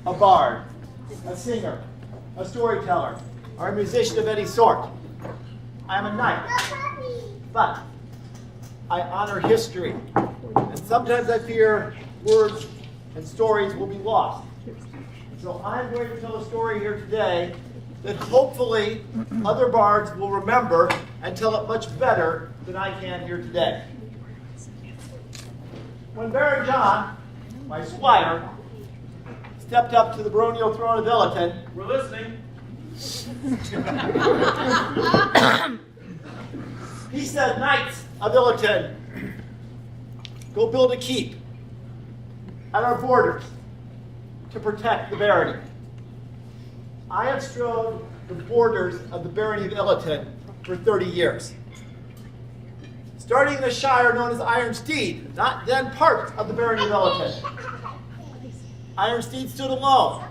a bard, a singer, a storyteller, or a musician of any sort. I am a knight, but I honor history, and sometimes I fear words and stories will be lost. So I'm going to tell a story here today that hopefully other bards will remember and tell it much better than I can here today. When Baron John, my squire, stepped up to the baronial throne of Illiton, We're listening. he said, "Knights of Illiton, go build a keep at our borders to protect the barony." I have strode the borders of the barony of Illiton for 30 years. Starting in a shire known as Ironsteed, not then part of the barony of Illiton. Ironsteed stood alone,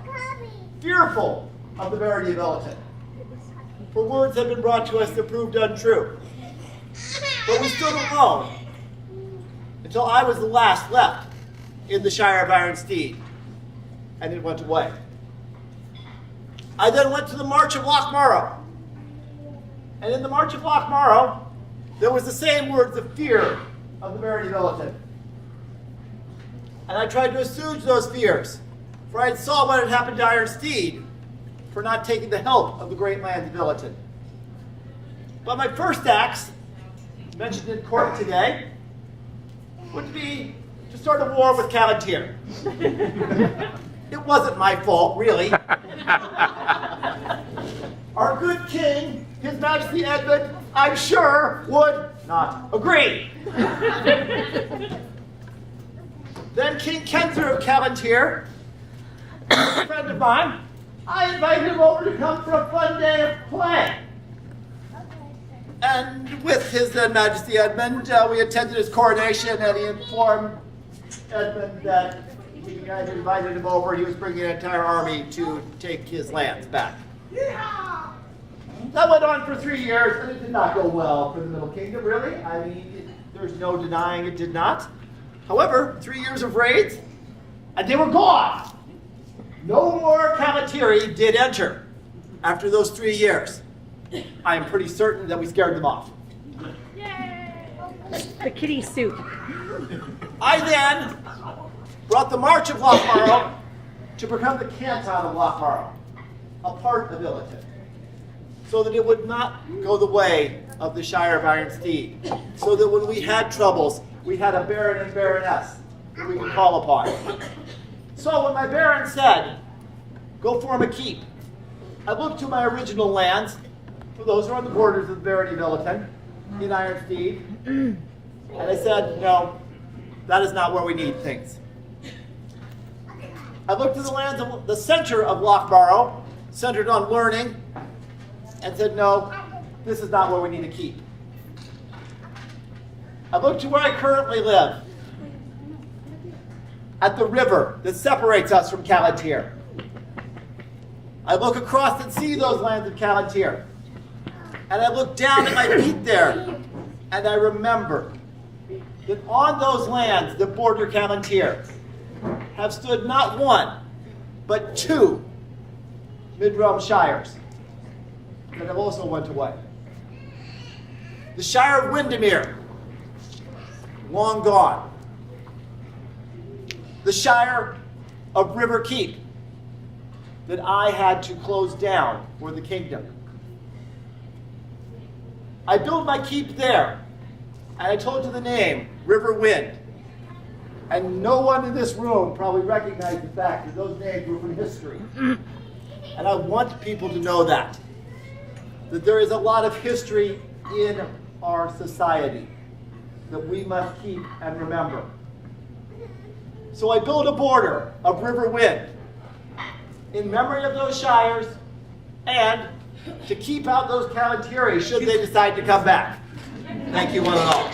fearful of the barony of Illiton, for words had been brought to us that proved untrue. But we stood alone until I was the last left in the shire of Ironsteed, and it went away. I then went to the March of Lochmarrow, and in the March of Lochmarrow, there was the same words of fear of the barony of Illiton. And I tried to assuage those fears, for I saw what had happened to Ironsteed for not taking the help of the great lands of Illiton. But my first acts, mentioned in court today, would be to start a war with Calontir. It wasn't my fault, really. Our good king, His Majesty Edmund, I'm sure, would not agree. Then King Kenzer of Calontir, a friend of mine, I invited him over to come for a fun day of play. And with His then Majesty Edmund, we attended his coronation, and he informed Edmund that the guy who invited him over, he was bringing an entire army to take his lands back. That went on for 3 years, and it did not go well for the Middle Kingdom, really. I mean, there's no denying it did not. However, 3 years of raids, and they were gone. No more Calontir did enter after those 3 years. I am pretty certain that we scared them off. Yay! The kitty soup. I then brought the March of Lochmarrow to become the Canton of Lochmarrow, a part of Illiton, so that it would not go the way of the Shire of Ironsteed, so that when we had troubles, we had a baron and baroness that we could call upon. So when my baron said, "Go form a keep," I looked to my original lands, for those who are on the borders of the barony of Illiton, in Ironsteed, and I said, "No, that is not where we need things." I looked to the lands of the center of Lochmarrow, centered on learning, and said, "No, this is not where we need to keep." I looked to where I currently live, at the river that separates us from Calontir. I look across and see those lands of Calontir, and I look down at my feet there, and I remember that on those lands that border Calontir have stood not one, but 2 mid-realm shires that have also went away. The Shire of Windermere, long gone. The Shire of River Keep, that I had to close down for the kingdom. I built my keep there, and I told you the name, River Wind. And no one in this room probably recognized the fact that those names were from history. And I want people to know that there is a lot of history in our society that we must keep and remember. So I built a border of River Wind in memory of those shires and to keep out those Calontir should they decide to come back. Thank you one and all.